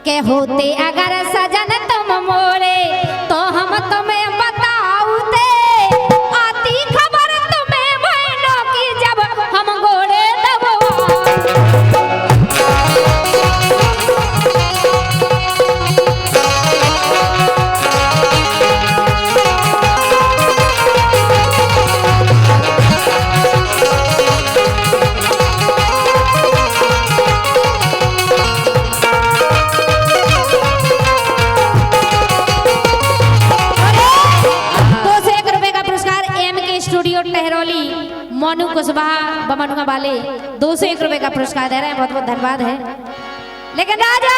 के होते अगर सजन तुम मोरे तो हम तुम्हें बताऊते, आती खबर तुम्हें बहनों की जब हम गोरे दबवा। टहरोली मोनू कुशवाहा बमनुआ वाले 201 रुपए का पुरस्कार दे रहे हैं, बहुत बहुत धन्यवाद है। लेकिन राजा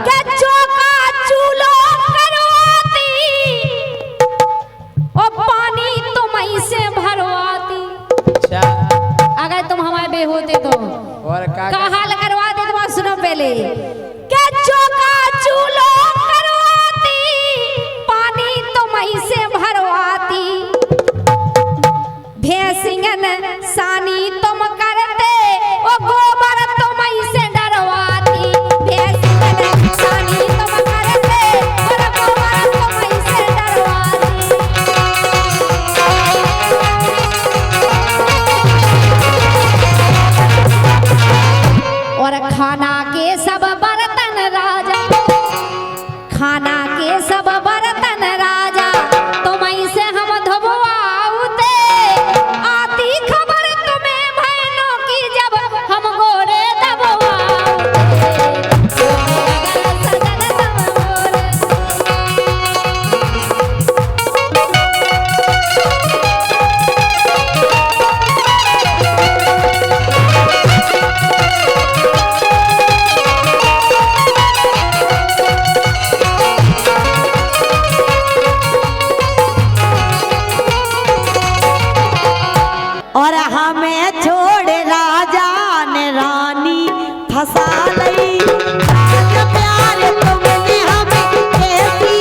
क्या चौका चूल्हो करवाती और पानी तुम से भरवाती। अगर तुम हमारे बे होते तो और का हाल करवाते तो बात सुनो पहले। क्या चौका चूल्हो करवाती पानी तुम से भरवाती, भेसिंगन सानी तुम करते ओ गोबर तुम से डरवाती, भेसिंगन सानी तुम करते और गोबर तुम से डरवाती। और खाना के सब बर्तन राजा, खाना के सब बर्तन राजा तुम से हम धोवाऊते, आती खबर तुम्हें बहनों की जब हम गोरे दबवाऊते। सजन तुम मोरे और हमें छोड़ राजा ने रानी फंसा लई, राज प्यार तुमने हमें कैसी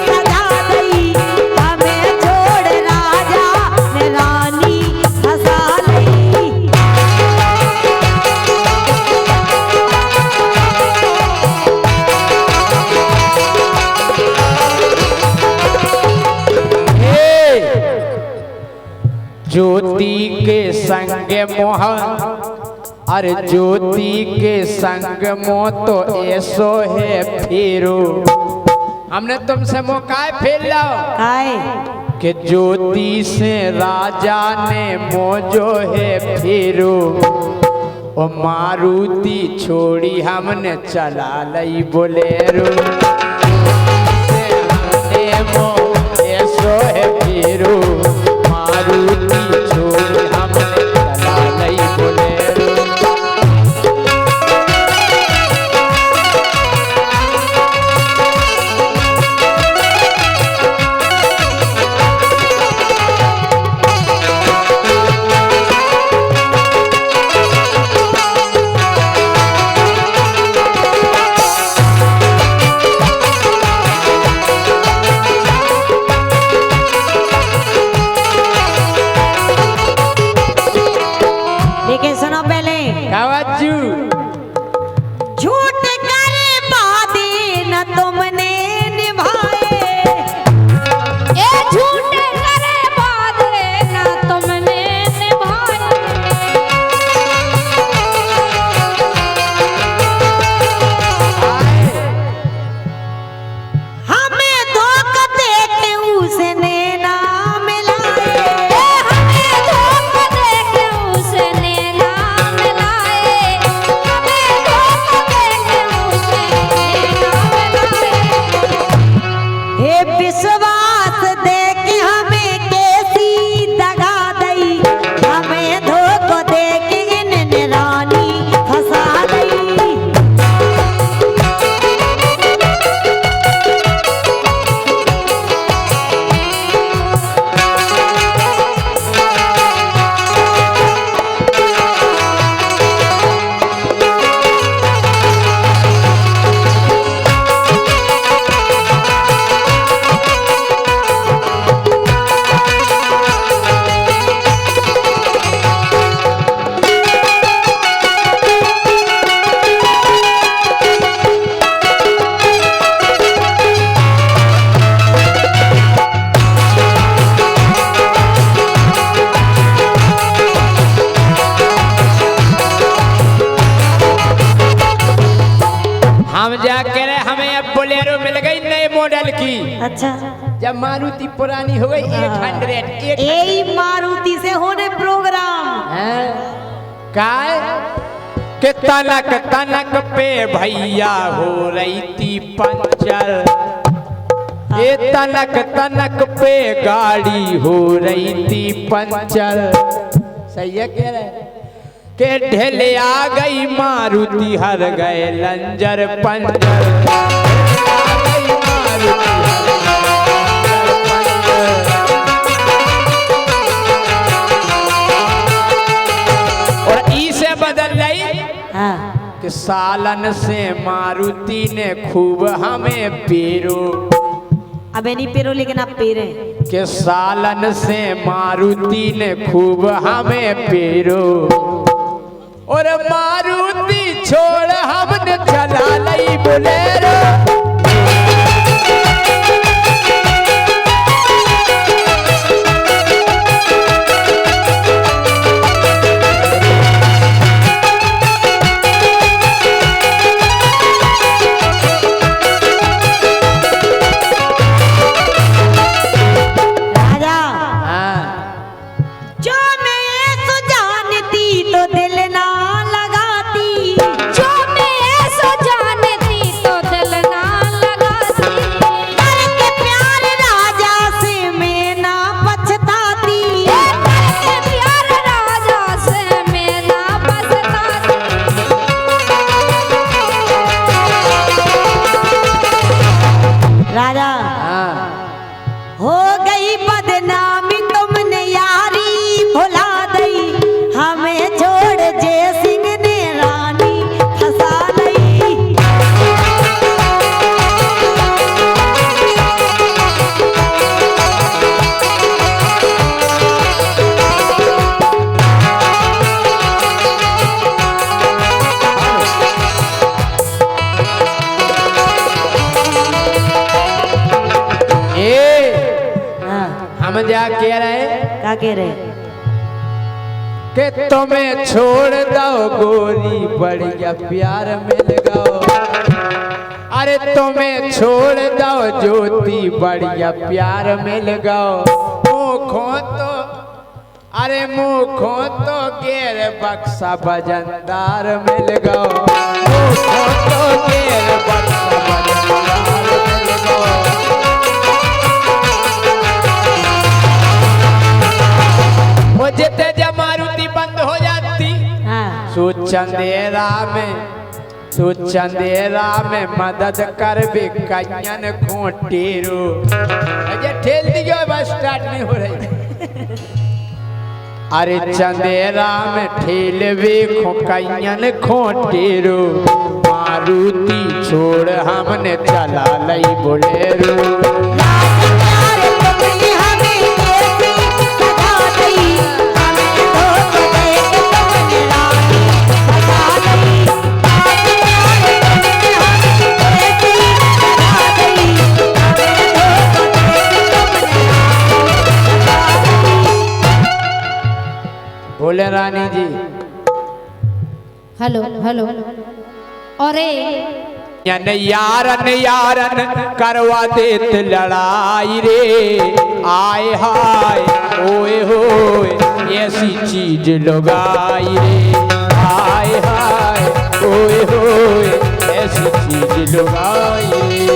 सजा दई, हमें छोड़ राजा ने रानी फंसा लई। ज्योति के संग मोह, अरे ज्योति के संग मोह तो ऐसो है फेरो। हमने तुमसे मौका फेर लो कि ज्योति से राजा ने मोजो है फेरो, ओ मारुति छोड़ी हमने चला लई बोलेरो। हमने मोह ऐसो है फेरो, मारुति छोड़ी हमने चला लई बोलेरो। हम जाके रहे हमें अब बोलेरो मिल गई नए मॉडल की। अच्छा, जब मारुति पुरानी हो गई 800 यही मारुति से होने प्रोग्राम काय के तनक तनक पे भैया हो रही थी पंचर। ये तनक तनक पे गाड़ी हो रही थी पंचर। सही है कह रहे के ढेले आ गई मारुति हर गए लंजर पंजर। आ गई मारुति और ई से बदल गई कि सालन से मारुति ने खूब हमें पेरो। अबे नहीं पेरो लेकिन आप पेरे के सालन से मारुति ने खूब हमें पेरो और मारुति छोड़ हमने चला लई बोलेरो। क्या कह रहे कि तुम्हें छोड़ दो गोरी बढ़िया प्यार मिल गो। अरे तुम्हें छोड़ दो ज्योति बढ़िया प्यार मिल गो। मुखो तो अरे मुखो तो गेर बक्सा बजनदार मिल गो। मुखो तो गेर बक्सा बजनदार मिल गो। वो जिते जब मारुति बंद हो जाती सो चंदेरा में मदद कर भी कन्यन खोटेरो। अजय ठेल दियो बस स्टार्ट नहीं हो रही। अरे चंदेरा में ठेल भी कन्यन खोटेरो। मारुति छोड़ हमने चला लई बोलेरो। बोले रानी जी हेलो हेलो अरे यारन यारन करवा देत लड़ाई रे। आए हाय ओए होए ऐसी चीज लगाई रे। आए हाय ओए होए ऐसी चीज लगाई रे।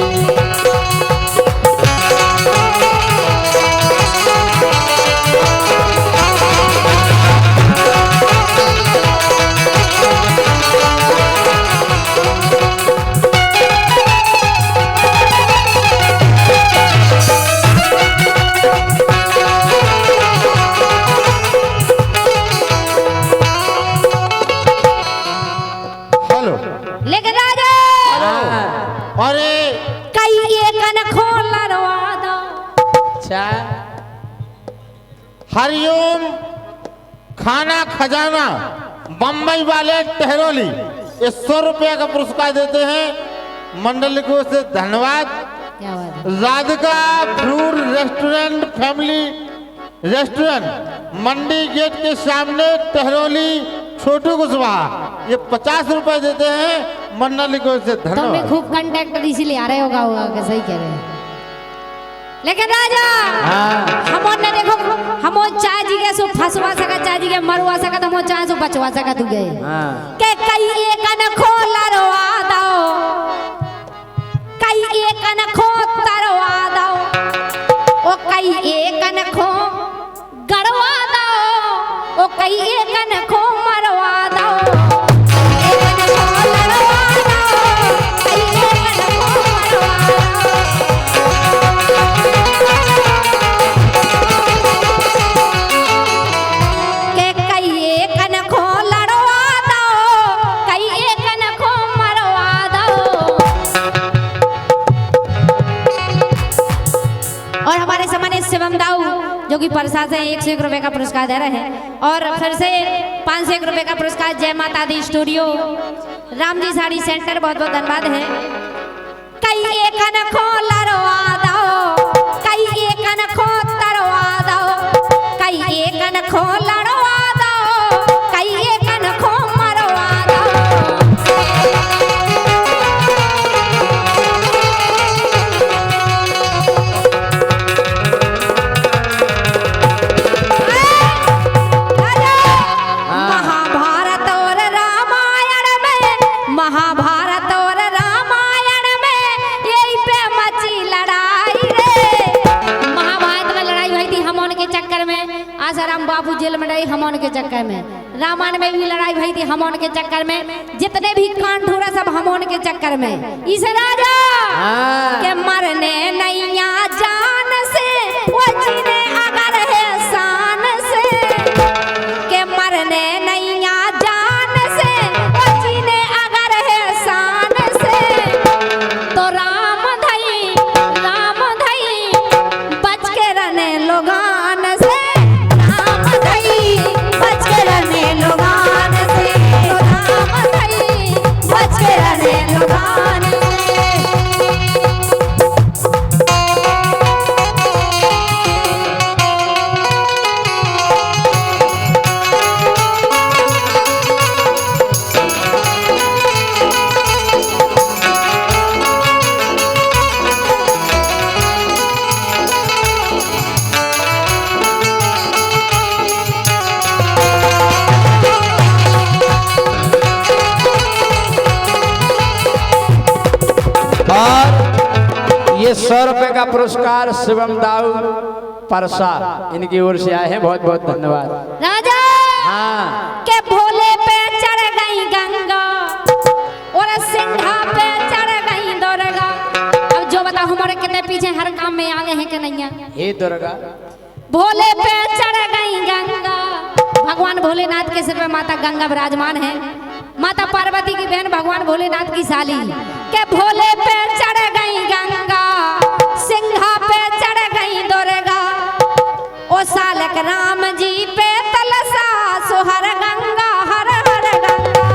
हरिओम खाना खजाना बम्बई वाले टहरोली 100 रुपया का पुरस्कार देते हैं। मंडल को से धन्यवाद। Radhika fruit restaurant family restaurant मंडी गेट के सामने टहरोली छोटू कुशवाहा ये 50 रुपए देते हैं। मंडली को से तुम भी धन्यवाद। खूब कंडक्टर इसीलिए आ रहे होगा सही कह रहे हैं। लेकिन राजा हम ने देखो हम चाय जी के सो फसवा सका चाय जी के मरवा सका तो हम चाय सो बचवा सका तू गए के कई एक न खोला रवा दो कई एक न खो तरवा दो ओ कई एक न खो गड़वा दो ओ कई एक न खो मरवा दो एक न खो लड़वा दो कई एक न खो मरवा के कई एक न खो लड़वा दो कई एक न खो मरवा दो। और हमारे सामने शिवम दाऊ जो कि प्रसाद से 101 रुपए का पुरस्कार दे रहे हैं और फिर से 501 रुपए का पुरस्कार जय माता दी स्टूडियो राम जी साड़ी सेंटर बहुत बहुत धन्यवाद है। कई एक न खो लड़वा दो कई एक न खो तरवा दो कई एक न खो लड़वा दो कई एक न खो मरवा दो। महाभारत और रामायण में महाभारत और रामायण में यही पे मची लड़ाई रे। महाभारत में लड़ाई हुई थी हमन के चक्कर में आसाराम बाबू जेल में रही हमन के चक्कर में। रामायण में भी लड़ाई हुई थी हमन के चक्कर में। जितने भी कांड हुआ सब हमन के चक्कर में। इस राजा के मरने नैया जान से वो जीने अगर है शान से के मरने नैया जान से वो जीने अगर है शान से तो राम धई बच के रहने लोगान से राम धई बच के रहने लोगान से तो राम धई बच के रहने लोगान से। और ये 100 रुपए का पुरस्कार शिवम दाऊ परसा इनकी ओर से आए हैं। बहुत बहुत धन्यवाद। राजा हाँ के भोले पे चढ़ गई गंगा और सिंघा पे चढ़ गई दुर्गा। अब जो बताओ हमारे कितने पीछे हर काम में आगे हैं कि नहीं है। हे दुर्गा भोले पे चढ़ गई गंगा। भगवान भोलेनाथ के सिर पे माता गंगा विराजमान है। माता पार्वती की बहन भगवान भोलेनाथ की साली के भोले पे चढ़ गई गंगा सिंघा पे चढ़ गई दुर्गा ओ सालक राम जी पे तलसा सुहर गंगा हर हर गंगा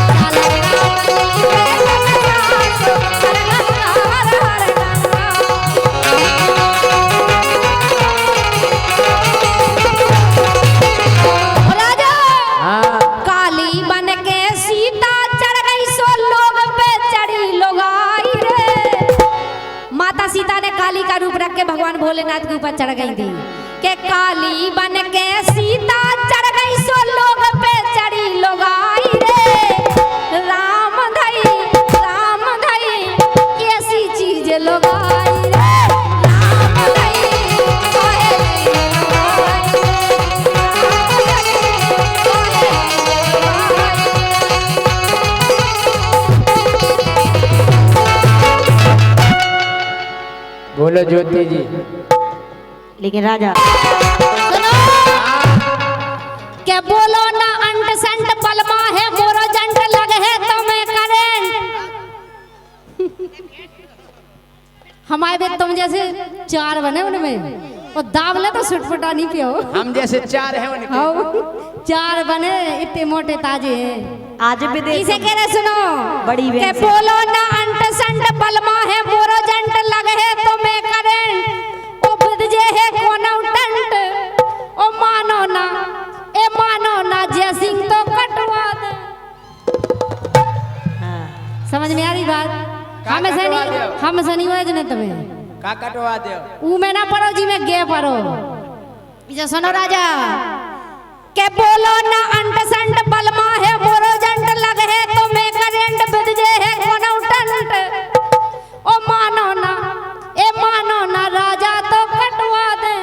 सालक राम जी पे तलसा सुहर गंगा हर हर गंगा। राजा हाँ काली बन के सीता चढ़ गई सो लोग पे चढ़ी लोग आई रे। माता सीता ने काली का रूप रख के भगवान भोलेनाथ के ऊपर चढ़ गई थी के काली बन के सीता चढ़ गई सो लोग पे चढ़ी लोग आई रे। राम धई ऐसी चीज लोग आई रे। राम धई ऐसी लोग आई रे। बोलो ज्योति जी। लेकिन राजा सुनो क्या बोलो ना अंट संट पलमा है मोरो जंट लग है तो मैं करें। हमारे भी तुम जैसे 4 बने उनमें और दावले तो सुटफुटा नहीं पियो। हम जैसे 4 हैं उनके। हाँ 4 बने इतने मोटे ताजे हैं। आज भी देख इसे कह रहे सुनो बड़ी के बहन से। बोलो ना अंट संट पलमा है मोरो जंट लग है तो मैं करें ओ बिद जे है कोना टंट ओ मानो ना जय सिंह तो कटवा दे। हम सनी हुए जने तुम्हें का कटवा दे ऊ में ना पड़ो जी में गे पड़ो इसे सुनो राजा के बोलो ना अंट संट बलमा है मोरो जंट लग है तो मैं करंट बज जे है कोनो टंट ओ मानो ना राजा तो कटवा दे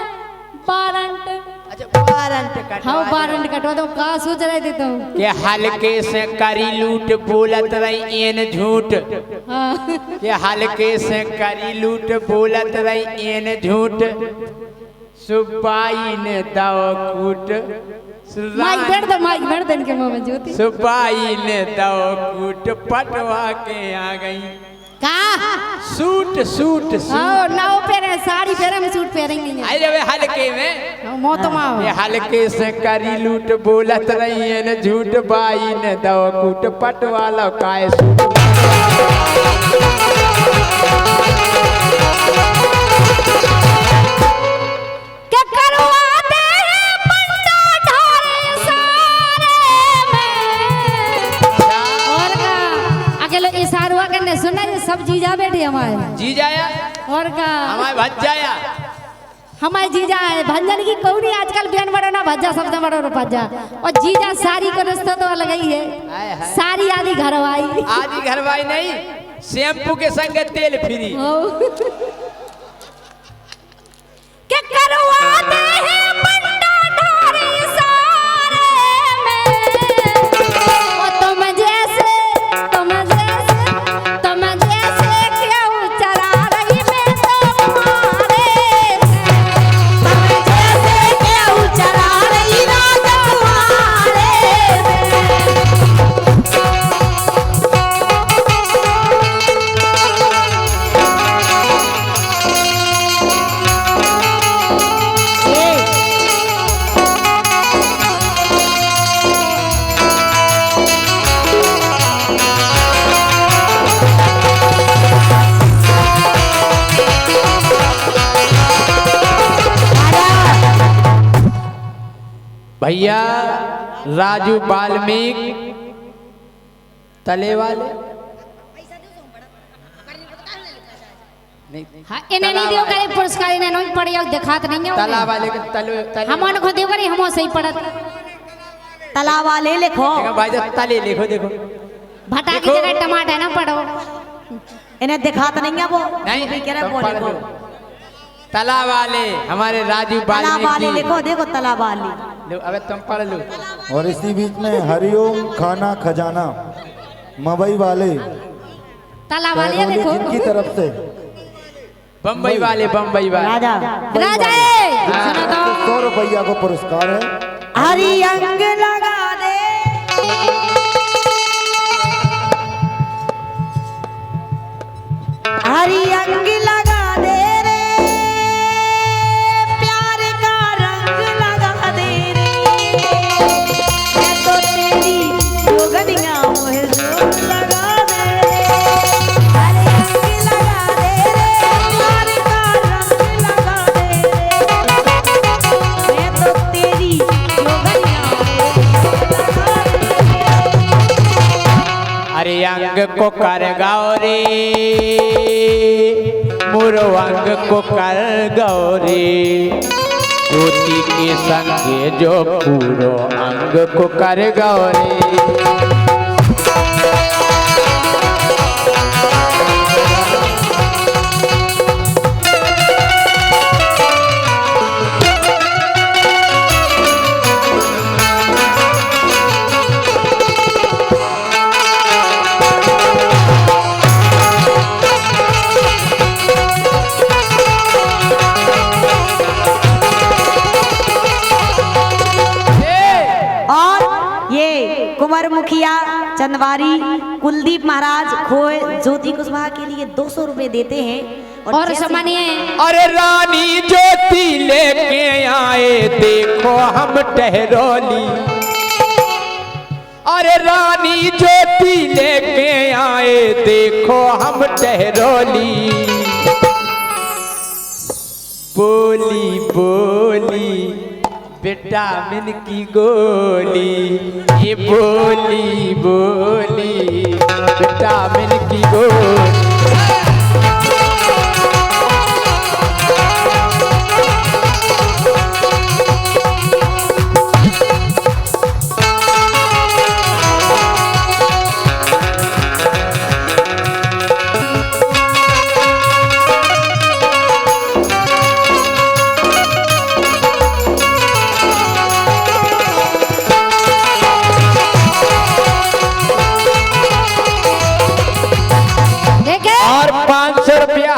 वारंट अच्छा वारंट कटवा हाँ वारंट कटवा दो का सोच रहे थे तुम के हल्के से करी लूट बोलत रही एन झूठ हाँ के हल्के से करी लूट बोलत रही एन झूठ सुपाई ने दाव कूट माइक बैठ दे के मुंह में ज्योति सुपाई ने दाव कूट पटवा के आ गई का सूट सूट हाँ नाव पहने साड़ी पहने में सूट पहने नहीं है अरे वे हल्के में मोतमा ये हल्के से करी लूट बोलत रही एन झूठ बाई ने दाव कूट पटवा लो काय सूट सुना ये सब जीजा बैठे हमारे जी जाया और का हमारे भज जाया हमारे जीजा है भंजन की कौड़ी आजकल बयान बड़ो ना भज्जा सबसे बड़ो भज्जा और जीजा सारी का रिश्ता तो अलग ही है सारी आदि घरवाई आदि घरवाई नहीं शैम्पू के संग तेल फ्री के करवाते हैं बंडा ढारी सारे में ओ तुम जैसे क्यों चरा रही मैं तुम्हारे तुम जैसे क्यों चरा रही ना तुम्हारे भैया राजू वाल्मीकि तले वाले हाँ इन्हें नहीं दियो करे पुरस्कार इन्हें नहीं पड़ी और दिखात नहीं है तला वाले के तले हम उनको दियो करे हम सही पड़त तला वाले लिखो भाई तले लिखो देखो भटा की जगह टमाटर ना पड़ो इन्हें दिखाता नहीं है वो नहीं कह रहे वो लिखो तला वाले हमारे राजू तला वाले वाल्मीकि लिखो देखो तला वाले लो अबे तुम पढ़ लो और इसी बीच में हरिओम खाना खजाना मवई वाले तला वाले टहरोली देखो जिनकी तरफ से बम्बई वाले राजा राजा सुनो तो 100 रुपया को पुरस्कार है। हरी अंग लगा दे हरी अंग लगा दे रे प्यार का रंग लगा दे रे मैं तो तेरी जोगनियां मोहे जोग लगा दे रे हरी अंग लगा दे रे प्यार का रंग लगा दे रे मैं तो तेरी जोगनियां मोहे जोग लगा दे रे अरे अंग को कर गौरी मुरो अंग को कर गौरी ज्योति के संगे जो पूरो अंग को कर गौरी कुंवर मुखिया चंदवारी कुलदीप महाराज खोए ज्योति कुशवाहा के लिए 200 रुपए देते हैं और सम्मानीय अरे रानी ज्योति लेके आए देखो हम टहरोली अरे रानी ज्योति लेके आए देखो हम टहरोली बोली बोली विटामिन की गोली ये बोली बोली विटामिन की गोली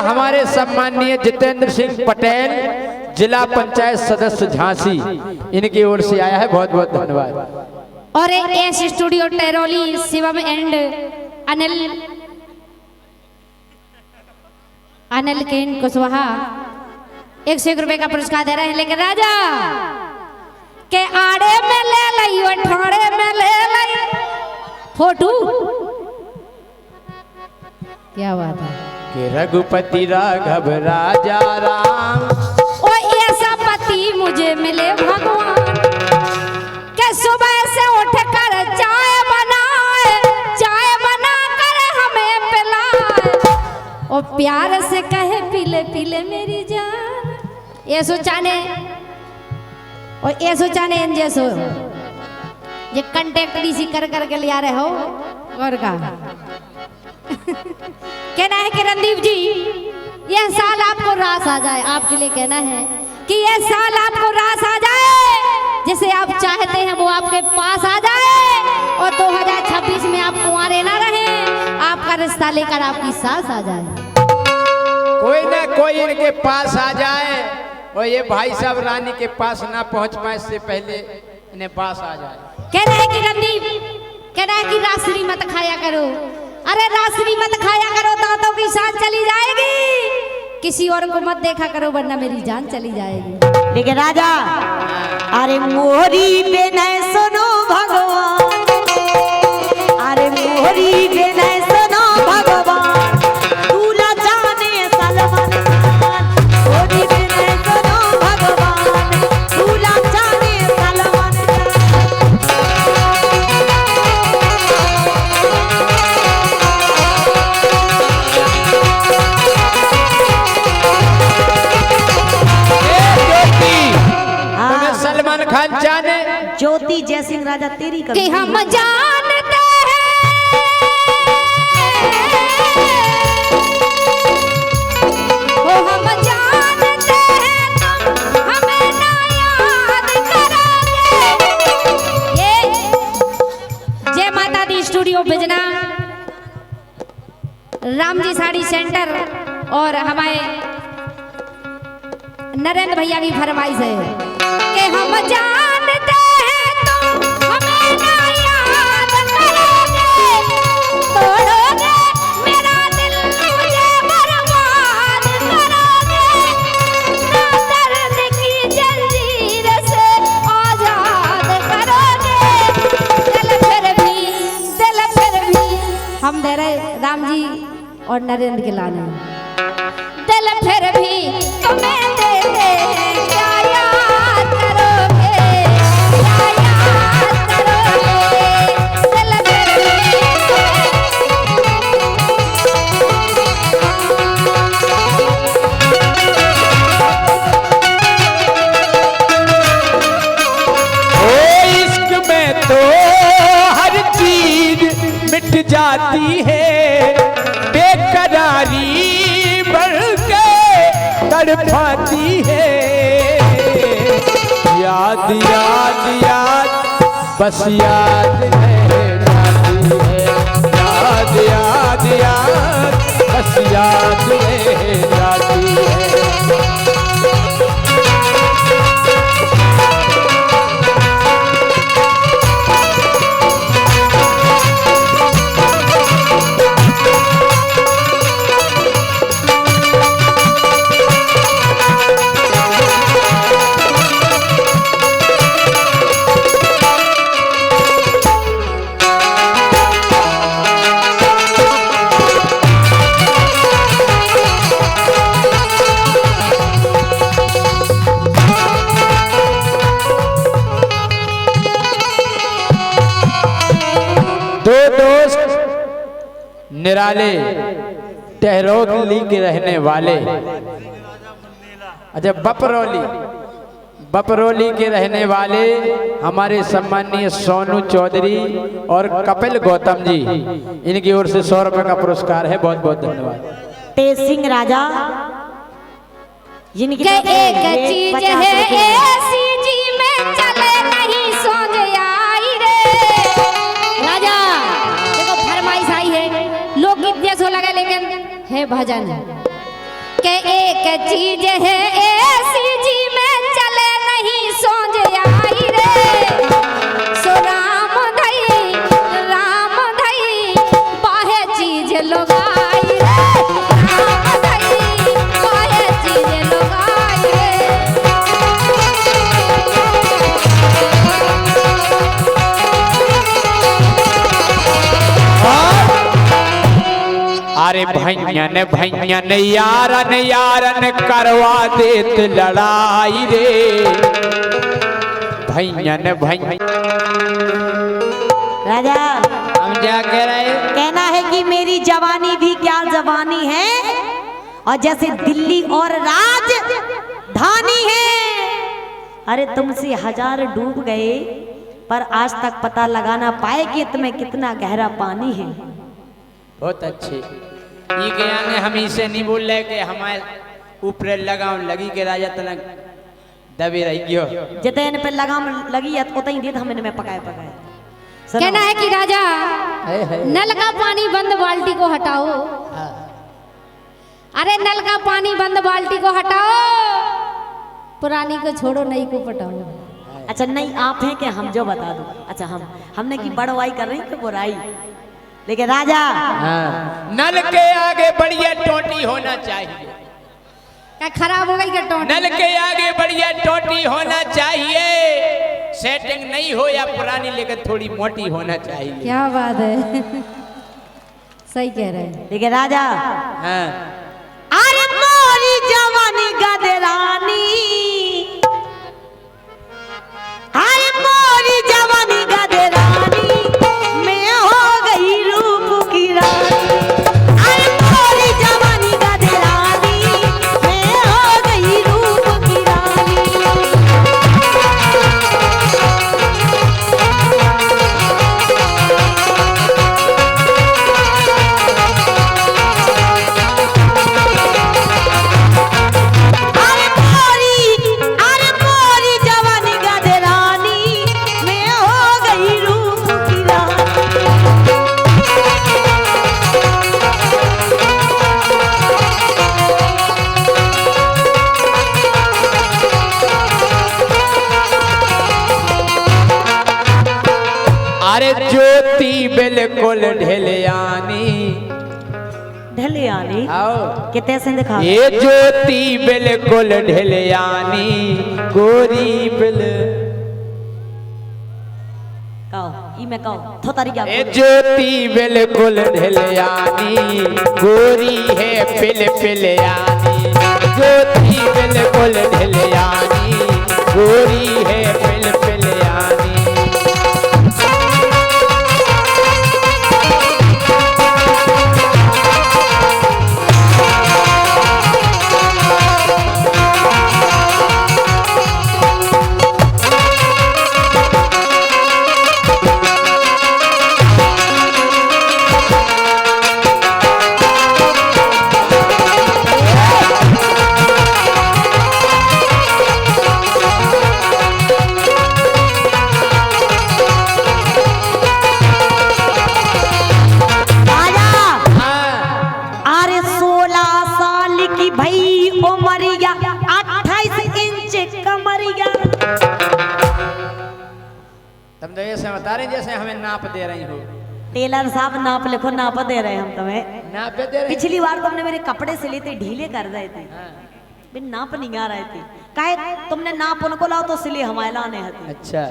हमारे सम्माननीय जितेंद्र सिंह पटेल, जिला पंचायत सदस्य झांसी, इनकी ओर से आया है। बहुत बहुत धन्यवाद। और S studio Teroli Shivam and Anil केन कुशवाहा 101 रुपए का पुरस्कार दे रहे हैं। लेकिन राजा के आड़े में ले लई और ठाड़े में ले लई फोटो। क्या बात है कि रघुपति राघव राजा राम, ओ ऐसा पति मुझे मिले भगवान, के सुबह से उठ कर चाय बनाए, चाय बना कर हमें पिलाए, और प्यार से कहे पीले पीले मेरी जान। ये सोचाने और ये सोचाने जैसो ये कंटेक्ट डीसी कर करके ले आ रहे हो और का कहना है कि रणदीप जी यह साल आपको रास आ जाए। आपके लिए कहना है कि यह साल आपको रास आ जाए, जिसे आप चाहते हैं वो आपके पास आ जाए, और 2026 में आप कुंवारे ना रहे, आपका रिश्ता लेकर आपकी सास आ जाए। कोई ना कोई इनके पास आ जाए, और ये भाई साहब रानी के पास ना पहुंच पाए इससे पहले इन्हें पास आ जाए। कहना है कि रणदीप, कहना है कि रासरी मत खाया करो। अरे रासरी मत खाया करो, दांतों की सांस चली जाएगी। किसी और को मत देखा करो वरना मेरी जान चली जाएगी। लेकिन राजा अरे मोरी बेनय सुनो भगवान, अरे मोरी बेनय सुनो भगवान, दूल्हा जाने सलमान खान। मोरी बेनय सुनो भगवान, दूल्हा जाने सलमान तुम्हें सलमान खान जाने। ज्योति जयसिंह राजा तेरी कि हम जानते हैं वो हम जानते हैं तुम हमें ना याद करोगे। ये जय माता दी स्टूडियो बिजना, राम जी साड़ी सेंटर और हमारे नरेंद्र भैया की फरमाइश है कि हम जानते हैं तुम हमें ना याद करोगे, तोड़ोगे मेरा दिल मुझे बर्बाद करोगे, ना दर्द की जंजीर से आजाद करोगे। दिल फिर भी हम दे रहे राम जी और नरेंद्र के लाने। दिल फिर भी तुम्हें देते हैं, क्या याद करोगे, क्या याद करोगे। दिल फिर भी ओ इश्क में तो हर चीज मिट जाती है, बेकरारी बढ़ के तड़पाती है। याद याद याद बस याद रह जाती है, याद याद याद बस याद रह जाती है। दो दोस्त निराले टहरोली के रहने वाले, अच्छा बपरौली के रहने वाले हमारे सम्माननीय सोनू चौधरी और कपिल गौतम जी, इनकी ओर से 100 रुपए का पुरस्कार है। बहुत बहुत धन्यवाद। तेज सिंह राजा जिनकी के एक चीज है ऐसी जी में चले नहीं सोच आई रे। राजा देखो फरमाइश आई है, लोकगीत जैसो लगे लेकिन है भजन। के एक चीज है ऐसी जी में चले नहीं सोच आई रे सो राम धई बाहे चीज लोग आई रे राम धई बाहे चीज लोग आई रे। अरे भैयन भैयन यारन यारन करवा देत लड़ाई रे भैयन भैयन। राजा हम क्या कह रहे हैं? कहना है कि मेरी जवानी भी क्या जवानी है और जैसे दिल्ली और राजधानी है। अरे तुमसे हजार डूब गए पर आज तक पता लगाना पाए कि तुम्हें कितना गहरा पानी है। बहुत अच्छे ये क्या ने हम इसे नहीं बोल रहे कि हमारे ऊपर लगाम लगी के राजा तनक दबे रही गयो जितने पे लगाम लगी है तो ही हम इनमें पकाए पकाए। सुनो। कहना है कि राजा नल का पानी बंद बाल्टी को हटाओ। अरे नल का पानी बंद बाल्टी को हटाओ पुरानी को छोड़ो नई को पटाओ। अच्छा नहीं आप हैं कि हम जो बता दो। अच्छा हमने की बड़वाई कर रही तो बुराई लेकिन राजा नल के आगे बढ़िया टोटी होना चाहिए। क्या खराब हो गई क्या टोटी? नल के आगे बढ़िया टोटी होना चाहिए। सेटिंग नहीं हो या पुरानी लेकर थोड़ी मोटी होना चाहिए। क्या बात है सही कह रहे हैं। लेकिन राजा हाँ। अरे मोरी जवानी गदरानी अरे मोरी जवानी गदरानी मैं हो गई रूप की रानी। अरे मोरी जवानी गदरानी मैं हो गई रूप की रानी। अरे मोरी जवानी गदरानी मैं हो गई रूप की रानी। अरे ज्योति बिल्कुल ढिलियानी ढलियानी आओ कितने से दिखा ये ज्योति बिल्कुल ढिलियानी गोरी बिल कहो ई मैं कहो थोतारी क्या ये ज्योति बिल्कुल ढिलियानी गोरी है पिल पिलियानी ज्योति बिल्कुल ढिलियानी गोरी है पिल पिलियानी। तुम तो ऐसे बता रहे जैसे हमें नाप दे रही हो। टेलर साहब नाप लिखो नाप दे रहे हैं हम तुम्हें। नाप दे रहे। पिछली बार तुमने मेरे कपड़े सिले थे ढीले कर रहे थे बिन नाप नहीं आ रहे थे काहे तुमने नाप उनको लाओ तो सिले हमारे लाने हैं। अच्छा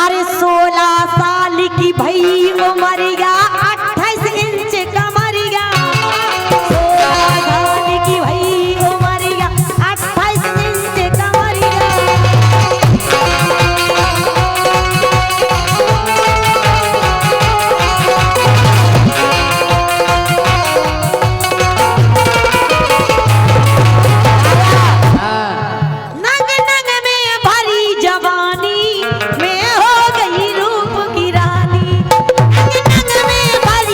अरे 16 साल की भई उमरिया 28 इंच कमरिया 16 साल की भई उमरिया 28 इंच कमरिया। नंग नंग में भरी जवानी में हो गई रूप की रानी। नंग नंग में भरी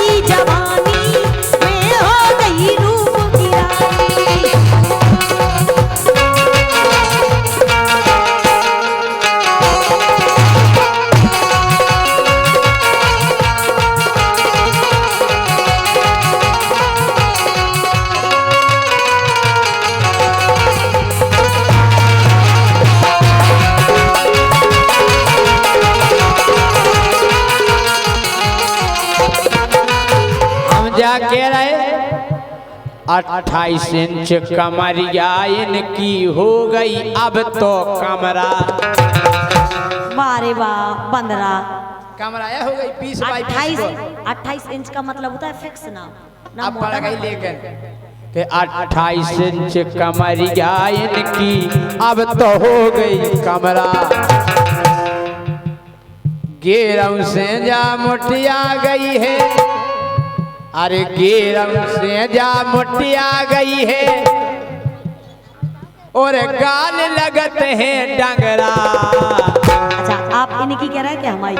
क्या कह रहे? 28 इंच कमरिया इनकी हो गई अब तो कमरा। वारे वाह 15 कमरा हो गई 20 बाई 20 को। 28 इंच का मतलब होता है फिक्स ना अब पड़ गई लेकिन कि 28 इंच कमरिया इनकी अब तो हो गई कमरा। गेरम से जा मुठिया गई है, अरे गेरम से जा मुठिया गई है और गाल लगत है डंगरा। अच्छा आप इनकी कह रहे हैं कि हमारी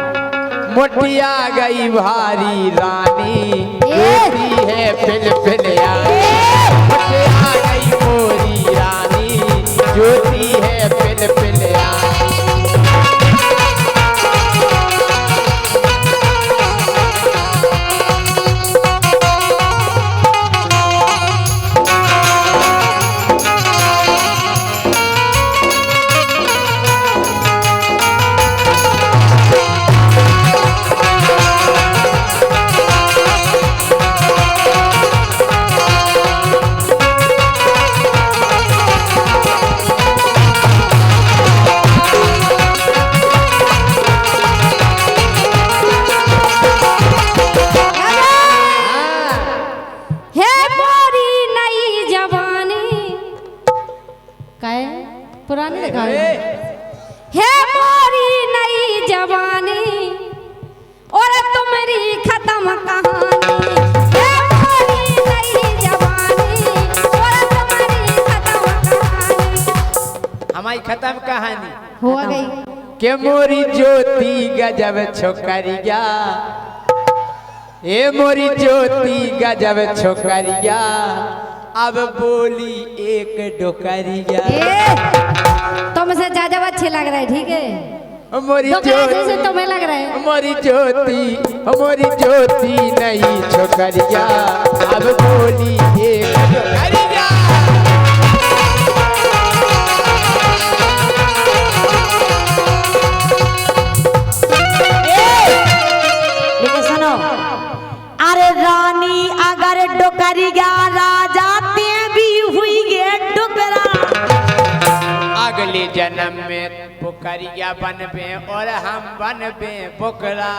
मुठिया गई भारी रानी होती है फिलफिलिया। मुठिया गई मोरी रानी ज्योति है फिलफिलिया। हे मोरी नई जवानी, काय पुरानी लगा हे मोरी नई जवानी और तुम्हारी खत्म कहानी। हे मोरी नई जवानी और तुम्हारी खत्म कहानी। हमारी खत्म कहानी हो गई के मोरी ज्योति गजब छोकरिया। ए मोरी ज्योति गजब छोकरिया अब बोली एक डोकरिया। तुमसे ज्यादा अच्छे लग रहे, ठीक है मोरी डोकरा जैसे ज्योति तुम्हें लग रहा है। मोरी ज्योति नहीं छोकरिया अब बोली एक डोकरिया। लेकिन सुनो, अरे रानी अगर डोकरिया राजा ते भी हुई गे डोकरा। अगले जन्म में पोखरिया बनबे और हम बनबे पोखरा।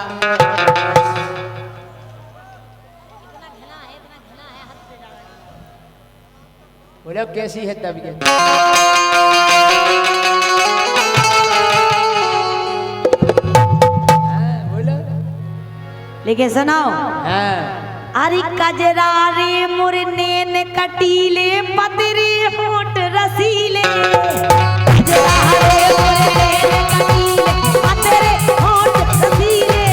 बोलो कैसी है तबीयत? हाँ, बोलो। लेकिन सुनो, हाँ, अरे कजरा रे मुरनेन कटीले पतरे होठ रसीले। कजरा रे मुरनेन कटीले पतरे होठ रसीले।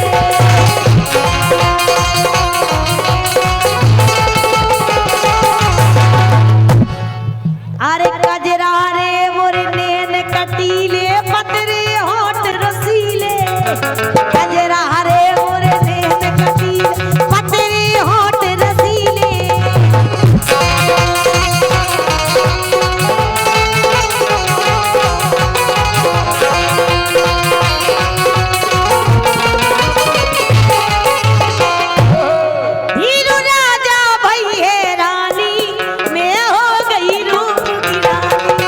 अरे कजरा रे मुरनेन कटीले पतरे होठ रसीले। कजरा रे मुरनेन कटीले पतरे होठ रसीले। हीरो राजा भई है रानी, मैं हो गई रूप की रानी।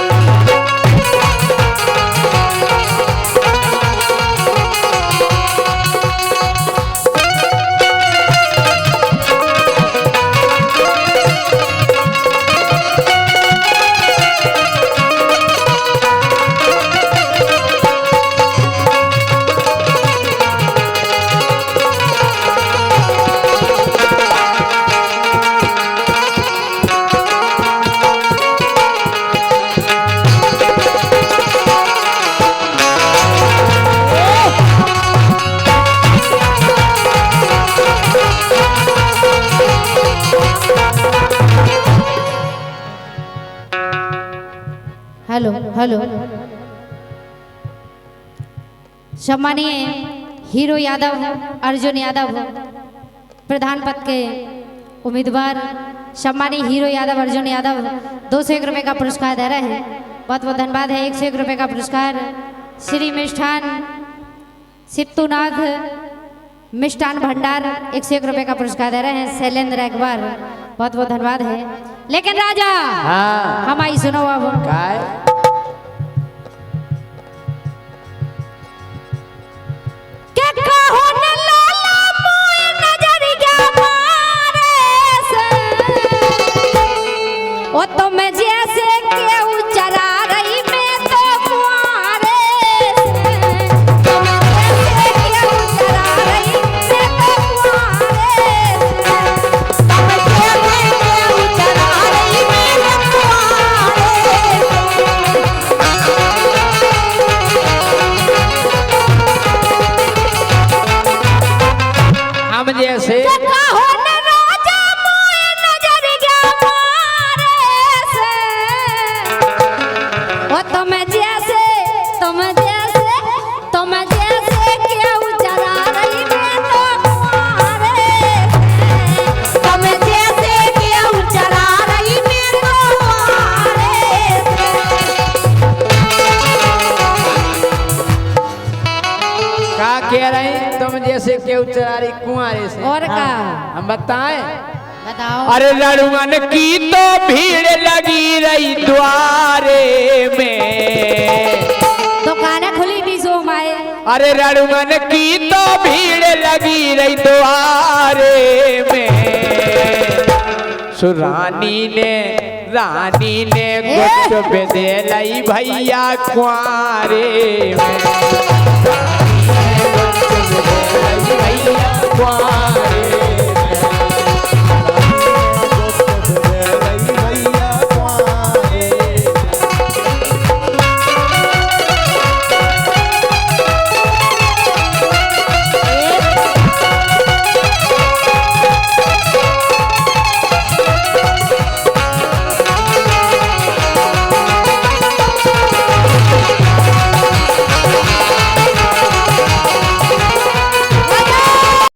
हेलो हेलो सम्मानीय हीरो यादव अर्जुन यादव प्रधान पद के उम्मीदवार सम्मानीय हीरो यादव अर्जुन यादव 201 रुपये का पुरस्कार दे रहे हैं। बहुत बहुत धन्यवाद है। 101 रुपये का पुरस्कार श्री मिष्ठान सिप्तुनाथ मिष्ठान भंडार 101 रुपए का पुरस्कार दे रहे हैं शैलेंद्र, एक बार बहुत बहुत धन्यवाद है। लेकिन राजा हाँ हम आई सुनो अब काय क्या कहो न लाला मोए नजरिया मारे से ओ तो मैं जैसे केहू चरा रही मैं तो कुआरे से तो मैं जैसे केहू चरा रही मैं तो कुआरे से तो मैं जैसे केहू चरा रही मैं तो कुआरे हम जैसे कहो न राजा मोए नजरिया मारे से ओ तुम जैसे केहू चरा रही मैं तो कुआरे से तुम जैसे केहू चरा रही मैं तो कुआरे से का कह रहे हैं तुम जैसे केहू चरा रही कुंवारे से और का हम बताएं बताओ अरे लड़ुअन की तो भीड़ लगी रही द्वारे में दुकानें खुली नहीं सो माए अरे लड़ुअन की तो भीड़ लगी रही द्वारे में सुरानी ने कुछ बेदे लई भैया कुंवारे में भैया कुंवारे